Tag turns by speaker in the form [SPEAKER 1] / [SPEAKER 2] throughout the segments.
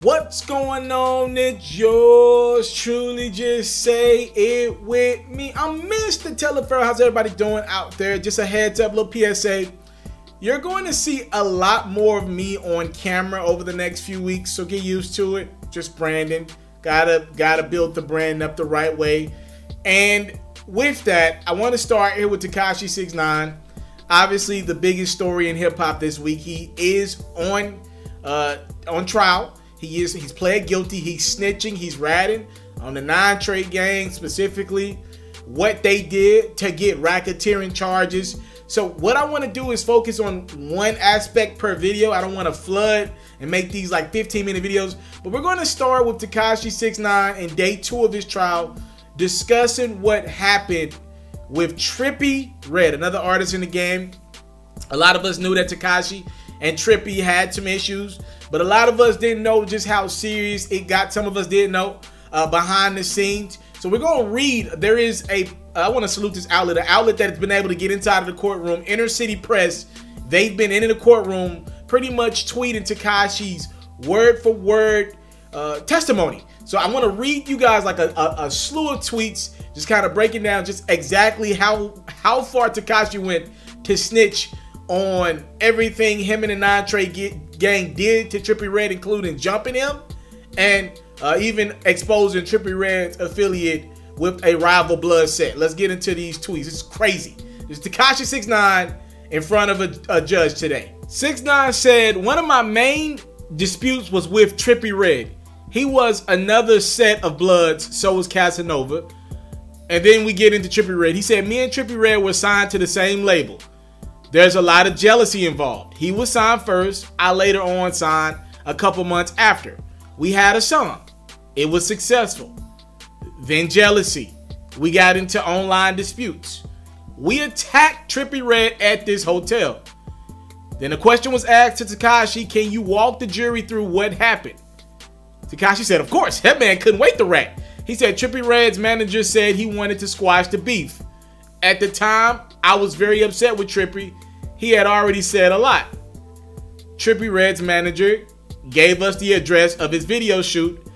[SPEAKER 1] What's going on? It's yours truly. Just say it with me. I'm Mr. TALIAFERRO. How's everybody doing out there? Just a heads up, little PSA. You're going to see a lot more of me on camera over the next few weeks, so get used to it. Just branding. Gotta build the brand up the right way. And with that, I want to start here with Tekashi 6ix9ine. Obviously, the biggest story in hip hop this week. He is on trial. He's pled guilty. He's snitching. He's ratting on the 9 Trey gang, specifically what they did to get racketeering charges. So what I want to do is focus on one aspect per video. I don't want to flood and make these like 15-minute videos. But we're going to start with Tekashi 6ix9ine and day 2 of his trial, discussing what happened with Trippie Redd, another artist in the game. A lot of us knew that Tekashi and Trippie had some issues, but a lot of us didn't know just how serious it got. Some of us didn't know behind the scenes. So we're going to read. There is I want to salute this outlet, an outlet that has been able to get inside of the courtroom, Inner City Press. They've been in the courtroom pretty much tweeting Tekashi's word for word testimony. So I want to read you guys like a slew of tweets, just kind of breaking down just exactly how far Tekashi went to snitch on everything him and the 9 Trey gang did to Trippie Redd, including jumping him and even exposing Trippie Redd's affiliate with a rival blood set. Let's get into these tweets. It's crazy. It's Tekashi 6ix9ine in front of a judge today. 6ix9ine said, "One of my main disputes was with Trippie Redd. He was another set of bloods, so was Casanova." And then we get into Trippie Redd. He said, "Me and Trippie Redd were signed to the same label. There's a lot of jealousy involved. He was signed first. I later on signed a couple months after. We had a song. It was successful. Then jealousy. We got into online disputes. We attacked Trippie Redd at this hotel. Then a question was asked to Tekashi, can you walk the jury through what happened? Tekashi said, of course, that man couldn't wait to rat. He said Trippie Redd's manager said he wanted to squash the beef. At the time, I was very upset with Trippie. He had already said a lot. Trippie Redd's manager gave us the address of his video shoot.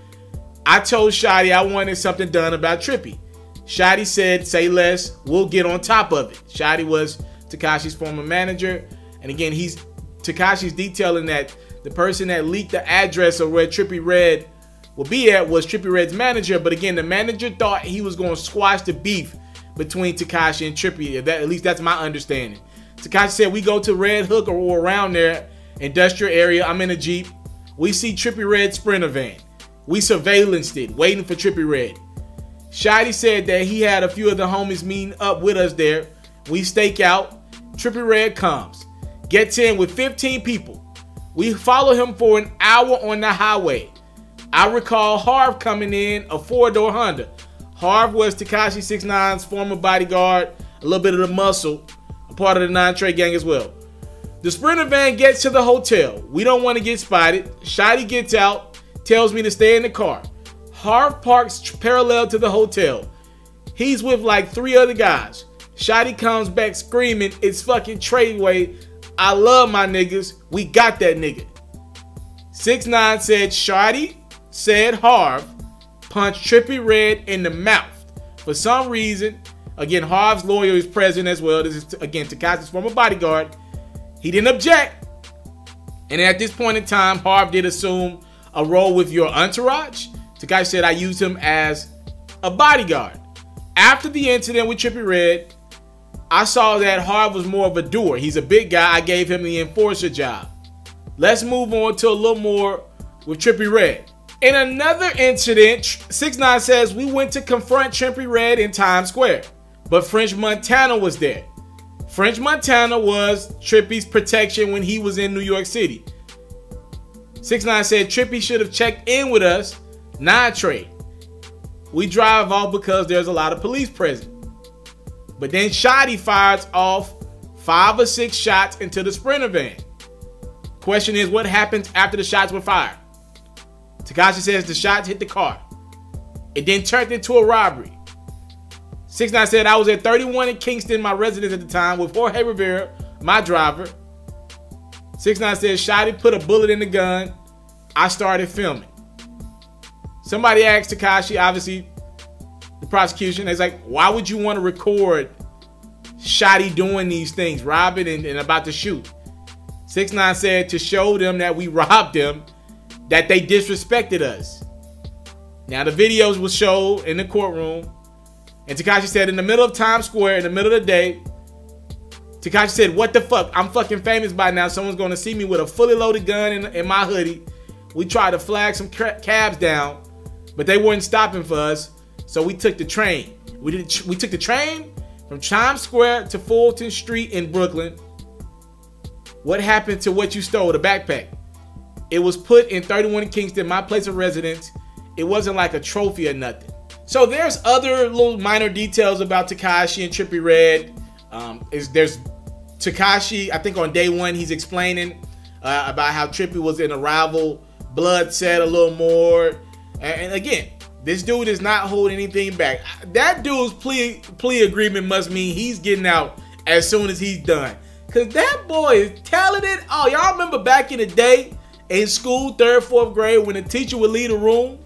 [SPEAKER 1] I told Shotty I wanted something done about Trippie. Shotty said, say less, we'll get on top of it." Shotty was Tekashi's former manager. And again, Tekashi's detailing that the person that leaked the address of where Trippie Redd would be at was Trippie Redd's manager. But again, the manager thought he was going to squash the beef between Tekashi and Trippie. At least that's my understanding. Tekashi said, we go to Red Hook or around there, industrial area. I'm in a Jeep. We see Trippie Redd's Sprinter van. We surveillanced it, waiting for Trippie Redd. Shotty said that he had a few of the homies meeting up with us there. We stake out. Trippie Redd comes. Gets in with 15 people. We follow him for an hour on the highway. I recall Harv coming in, a 4-door Honda. Harv was Tekashi 6ix9ine's former bodyguard, a little bit of the muscle, a part of the 9 Trey gang as well. The Sprinter van gets to the hotel. We don't want to get spotted. Shotty gets out, tells me to stay in the car. Harv parks parallel to the hotel. He's with like 3 other guys. Shotty comes back screaming, it's fucking Treyway. I love my niggas. We got that nigga. 6ix9ine said Shotty said Harv punched Trippie Redd in the mouth. For some reason, again, Harv's lawyer is present as well. This is, again, Tekashi's former bodyguard. He didn't object. And at this point in time, Harv did assume a role with your entourage. Tekashi said, I used him as a bodyguard. After the incident with Trippie Redd, I saw that Harv was more of a doer. He's a big guy. I gave him the enforcer job. Let's move on to a little more with Trippie Redd. In another incident, 6ix9ine says we went to confront Trippie Redd in Times Square, but French Montana was there. French Montana was Trippie's protection when he was in New York City. 6ix9ine said Trippie should have checked in with us, 9 Trey. We drive off because there's a lot of police present. But then Shotty fires off 5 or 6 shots into the Sprinter van. Question is, what happens after the shots were fired? Tekashi says the shots hit the car. It then turned into a robbery. 6ix9ine said I was at 31 in Kingston, my residence at the time, with Jorge Rivera, my driver. 6ix9ine said Shotty put a bullet in the gun. I started filming. somebody asked Tekashi, obviously the prosecution, it's like, why would you want to record Shotty doing these things, robbing and about to shoot? 6ix9ine said to show them that we robbed them, that they disrespected us. Now the videos will show in the courtroom, and Tekashi said in the middle of Times Square, in the middle of the day, Tekashi said, what the fuck? I'm fucking famous by now. Someone's going to see me with a fully loaded gun in my hoodie. We tried to flag some cabs down, but they weren't stopping for us, so we took the train. We took the train from Times Square to Fulton Street in Brooklyn. What happened to what you stole, the backpack? It was put in 31 Kingston, my place of residence. It wasn't like a trophy or nothing. So there's other little minor details about Tekashi and Trippie Redd. There's Tekashi, I think on day one, he's explaining about how Trippie was in a rival blood set a little more. And again, this dude is not holding anything back. That dude's plea agreement must mean he's getting out as soon as he's done. Because that boy is talented. Oh, y'all remember back in the day in school, 3rd, 4th grade, when the teacher would leave a room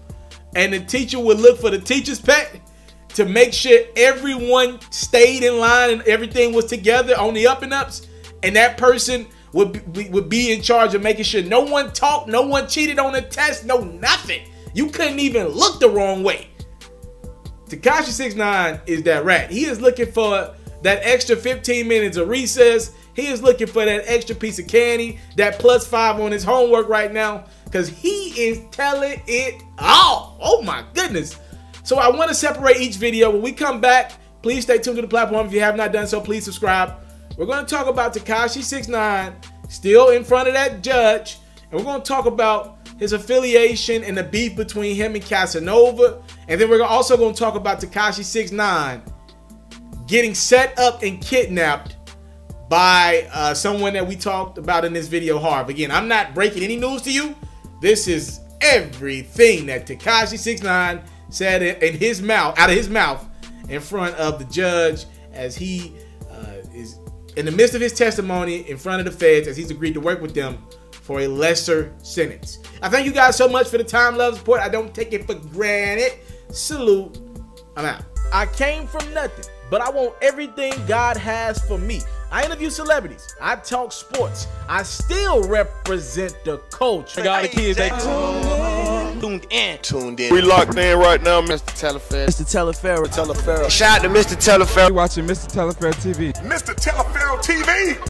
[SPEAKER 1] and the teacher would look for the teacher's pet to make sure everyone stayed in line and everything was together on the up and ups, and that person would be in charge of making sure no one talked, no one cheated on the test, no nothing. You couldn't even look the wrong way. Tekashi 6ix9ine is that rat. He is looking for that extra 15 minutes of recess. He is looking for that extra piece of candy, that +5 on his homework right now, because he is telling it all. Oh my goodness. So I want to separate each video. When we come back, please stay tuned to the platform. If you have not done so, please subscribe. We're going to talk about Tekashi 6ix9ine still in front of that judge, and we're going to talk about his affiliation and the beef between him and Casanova. And then we're also going to talk about Tekashi 6ix9ine getting set up and kidnapped by someone that we talked about in this video, Harv. Again, I'm not breaking any news to you. This is everything that Tekashi 6ix9ine said in his mouth, out of his mouth, in front of the judge, as he is in the midst of his testimony in front of the feds, as he's agreed to work with them for a lesser sentence. I thank you guys so much for the time, love, support. I don't take it for granted. Salute. I'm out. I came from nothing, but I want everything God has for me. I interview celebrities. I talk sports. I still represent the culture.
[SPEAKER 2] I got the kids, they tuned in.
[SPEAKER 3] We locked in right now,
[SPEAKER 2] Mr. Taliaferro.
[SPEAKER 3] Taliaferro.
[SPEAKER 2] Shout out to Mr. Taliaferro.
[SPEAKER 4] You're watching Mr. Taliaferro TV.
[SPEAKER 3] Mr. Taliaferro TV.